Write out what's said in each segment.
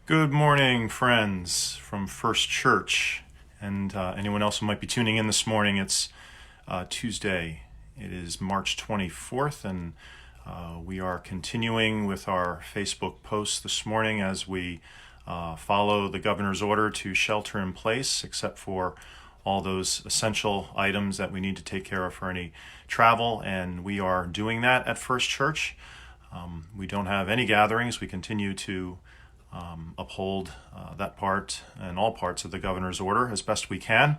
Good morning, friends from First Church, and anyone else who might be tuning in this morning. It's Tuesday. It is March 24th, and we are continuing with our Facebook posts this morning as we follow the governor's order to shelter in place, except for all those essential items that we need to take care of for any travel, and we are doing that at First Church. We don't have any gatherings. We continue to uphold that part and all parts of the governor's order as best we can.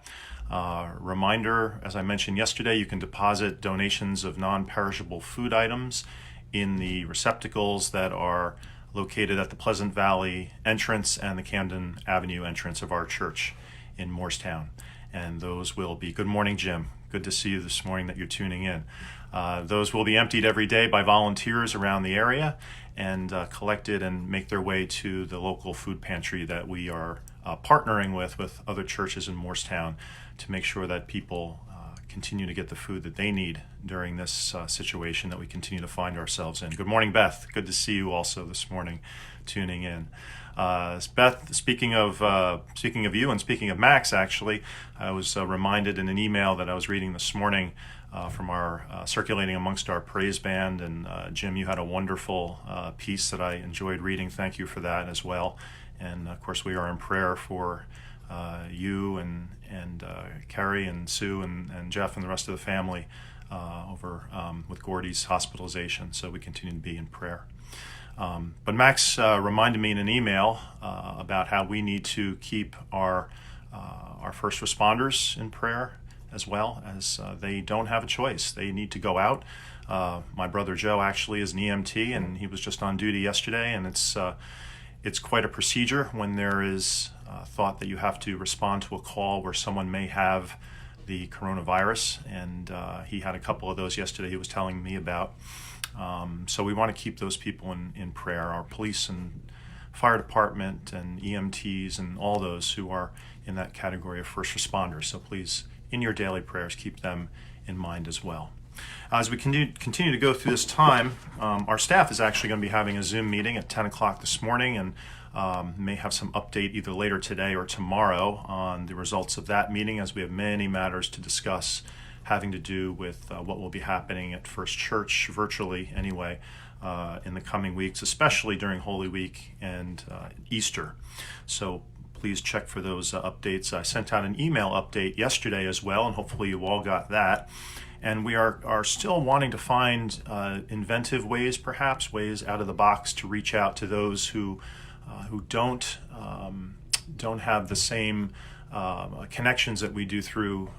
Reminder, as I mentioned yesterday, you can deposit donations of non-perishable food items in the receptacles that are located at the Pleasant Valley entrance and the Camden Avenue entrance of our church in Moorestown. And those will be, good morning, Jim. Good to see you this morning that you're tuning in. Those will be emptied every day by volunteers around the area and collected and make their way to the local food pantry that we are partnering with other churches in Moorestown to make sure that people continue to get the food that they need during this situation that we continue to find ourselves in. Good morning, Beth. Good to see you also this morning tuning in. Beth, speaking of you and speaking of Max, actually, I was reminded in an email that I was reading this morning from our circulating amongst our praise band, and Jim, you had a wonderful piece that I enjoyed reading. Thank you for that as well. And of course, we are in prayer for you and Carrie and Sue and Jeff and the rest of the family over with Gordy's hospitalization. So we continue to be in prayer. But Max reminded me in an email about how we need to keep our first responders in prayer as well, as they don't have a choice. They need to go out. My brother Joe actually is an EMT, and he was just on duty yesterday, and it's quite a procedure when there is thought that you have to respond to a call where someone may have the coronavirus, and he had a couple of those yesterday he was telling me about. So we want to keep those people in prayer, our police and fire department and EMTs and all those who are in that category of first responders. So please, in your daily prayers, keep them in mind as well. As we continue to go through this time, our staff is actually going to be having a Zoom meeting at 10 o'clock this morning, and may have some update either later today or tomorrow on the results of that meeting, as we have many matters to discuss having to do with what will be happening at First Church, virtually anyway, in the coming weeks, especially during Holy Week and Easter. So please check for those updates. I sent out an email update yesterday as well, and hopefully you all got that. And we are still wanting to find inventive ways, perhaps ways out of the box, to reach out to those who don't have the same connections that we do through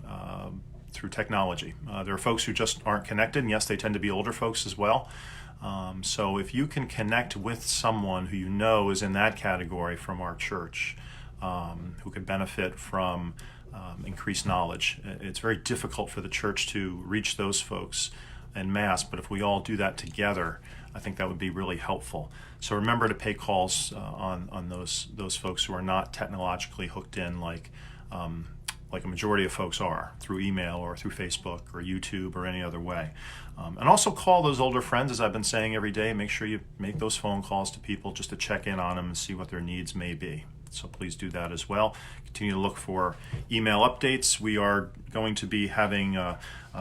technology. There are folks who just aren't connected, and yes, they tend to be older folks as well. So if you can connect with someone who you know is in that category from our church, who could benefit from increased knowledge. It's very difficult for the church to reach those folks en masse, but if we all do that together, I think that would be really helpful. So remember to pay calls on those folks who are not technologically hooked in like a majority of folks are, through email or through Facebook or YouTube or any other way. And also call those older friends, as I've been saying every day. Make sure you make those phone calls to people just to check in on them and see what their needs may be. So please do that as well. Continue to look for email updates. We are going to be having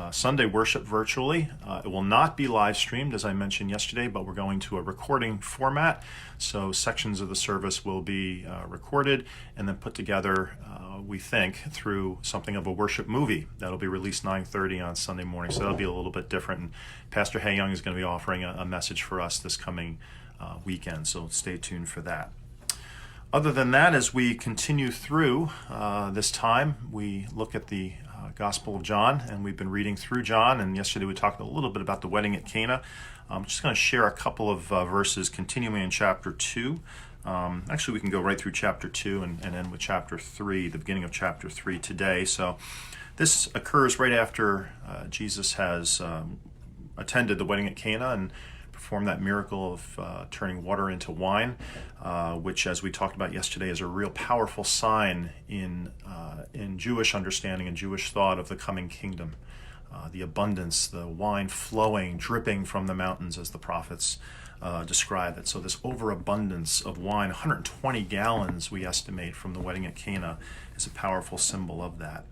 Sunday worship virtually. It will not be live streamed, as I mentioned yesterday, but we're going to a recording format. So sections of the service will be recorded and then put together, we think, through something of a worship movie that'll be released 9:30 on Sunday morning. So that'll be a little bit different. And Pastor Hay Young is going to be offering a message for us this coming weekend. So stay tuned for that. Other than that, as we continue through this time, we look at the Gospel of John, and we've been reading through John, and yesterday we talked a little bit about the wedding at Cana. I'm just going to share a couple of verses continuing in chapter 2. Actually, we can go right through chapter 2 and end with chapter 3, the beginning of chapter 3 today. So this occurs right after Jesus has attended the wedding at Cana and performed that miracle of turning water into wine, which, as we talked about yesterday, is a real powerful sign in Jewish understanding and Jewish thought of the coming kingdom. The abundance, the wine flowing, dripping from the mountains, as the prophets describe it. So this overabundance of wine, 120 gallons we estimate from the wedding at Cana, is a powerful symbol of that.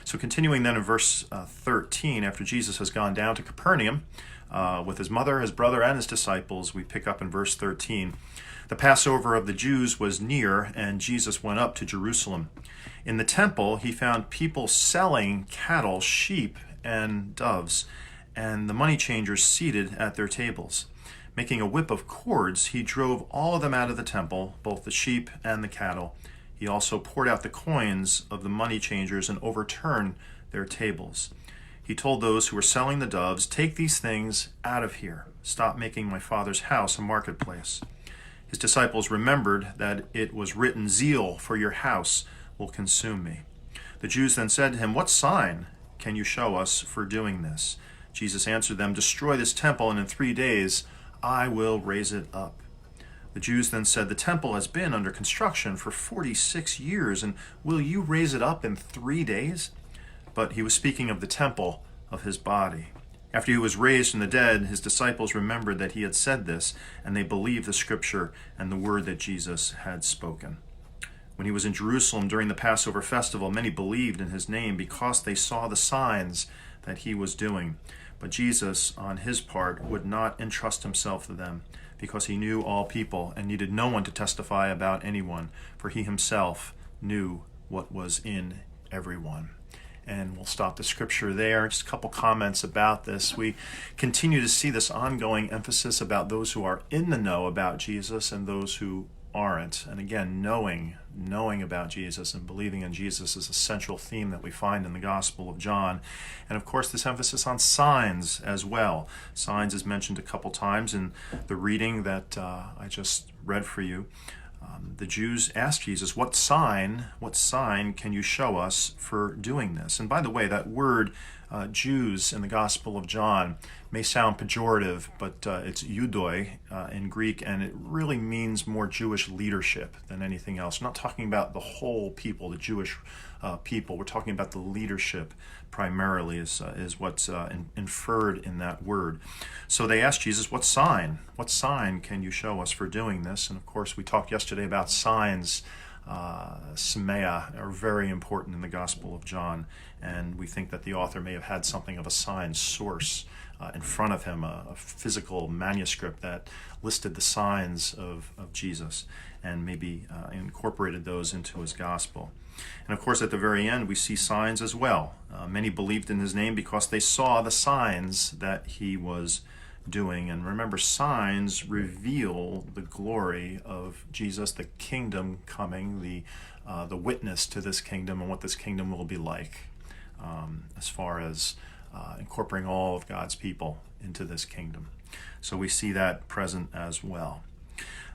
So continuing then in verse 13, after Jesus has gone down to Capernaum with his mother, his brother, and his disciples, we pick up in verse 13. The Passover of the Jews was near, and Jesus went up to Jerusalem. In the temple, he found people selling cattle, sheep, and doves, and the money changers seated at their tables. Making a whip of cords, he drove all of them out of the temple, both the sheep and the cattle. He also poured out the coins of the money changers and overturned their tables. He told those who were selling the doves, "Take these things out of here. Stop making my Father's house a marketplace." His disciples remembered that it was written, "Zeal for your house will consume me." The Jews then said to him, "What sign can you show us for doing this?" Jesus answered them, "Destroy this temple, and in 3 days I will raise it up." The Jews then said, "The temple has been under construction for 46 years, and will you raise it up in 3 days?" But he was speaking of the temple of his body. After he was raised from the dead, his disciples remembered that he had said this, and they believed the scripture and the word that Jesus had spoken. When he was in Jerusalem during the Passover festival, many believed in his name because they saw the signs that he was doing. But Jesus, on his part, would not entrust himself to them, because he knew all people and needed no one to testify about anyone, for he himself knew what was in everyone. And we'll stop the scripture there. Just a couple comments about this. We continue to see this ongoing emphasis about those who are in the know about Jesus and those who aren't. And again, knowing about Jesus and believing in Jesus is a central theme that we find in the Gospel of John. And of course, this emphasis on signs as well. Signs is mentioned a couple times in the reading that I just read for you. The Jews asked Jesus, what sign can you show us for doing this? And by the way, that word Jews in the Gospel of John may sound pejorative, but it's eudoi in Greek, and it really means more Jewish leadership than anything else. We're not talking about the whole people, the Jewish people. We're talking about the leadership primarily is what's inferred in that word. So they asked Jesus, what sign can you show us for doing this? And of course, we talked yesterday about signs. Semea are very important in the Gospel of John, and we think that the author may have had something of a sign source in front of him, a physical manuscript that listed the signs of Jesus and maybe incorporated those into his Gospel. And of course, at the very end, we see signs as well. Many believed in his name because they saw the signs that he was doing. And remember, signs reveal the glory of Jesus, the kingdom coming, the witness to this kingdom and what this kingdom will be like, as far as incorporating all of God's people into this kingdom. So we see that present as well.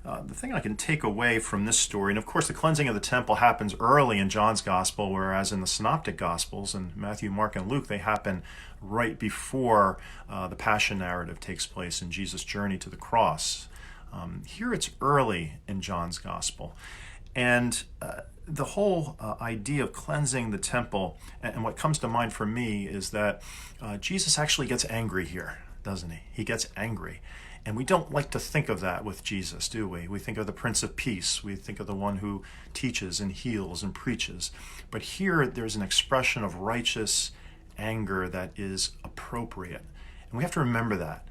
The thing I can take away from this story, and of course the cleansing of the temple happens early in John's gospel, whereas in the synoptic gospels, in Matthew, Mark, and Luke, they happen right before the passion narrative takes place in Jesus' journey to the cross. Here it's early in John's gospel. And the whole idea of cleansing the temple, and what comes to mind for me is that Jesus actually gets angry here, doesn't he? He gets angry. And we don't like to think of that with Jesus, do we? We think of the Prince of Peace. We think of the one who teaches and heals and preaches. But here there's an expression of righteous anger that is appropriate. And we have to remember that.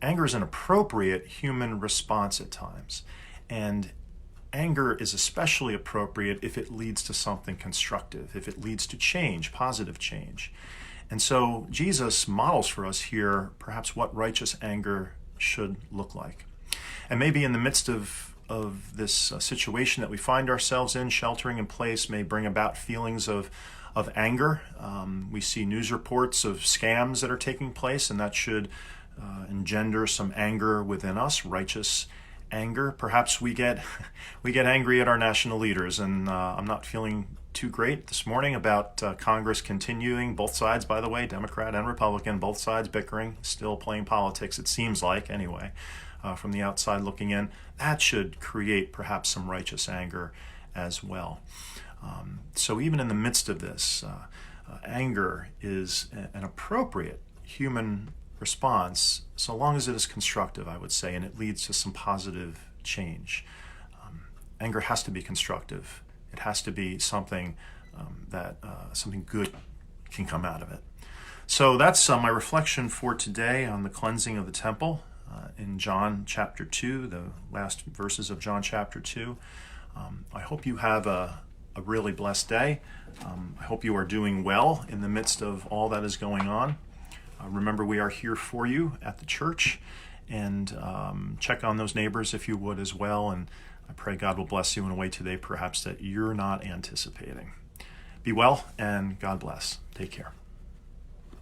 Anger is an appropriate human response at times. And anger is especially appropriate if it leads to something constructive, if it leads to change, positive change. And so Jesus models for us here perhaps what righteous anger should look like. And maybe in the midst of this situation that we find ourselves in, sheltering in place may bring about feelings of anger. We see news reports of scams that are taking place, and that should engender some anger within us, righteous anger. Perhaps we get angry at our national leaders, and I'm not feeling too great this morning about Congress continuing, both sides, by the way, Democrat and Republican, both sides bickering, still playing politics, it seems like, anyway, from the outside looking in. That should create perhaps some righteous anger as well. So even in the midst of this, anger is an appropriate human response, so long as it is constructive, I would say, and it leads to some positive change. Anger has to be constructive. It has to be something that something good can come out of it. So that's my reflection for today on the cleansing of the temple in John chapter 2, the last verses of John chapter 2. I hope you have a really blessed day. I hope you are doing well in the midst of all that is going on. Remember, we are here for you at the church, and check on those neighbors if you would as well. And I pray God will bless you in a way today perhaps that you're not anticipating. Be well, and God bless. Take care.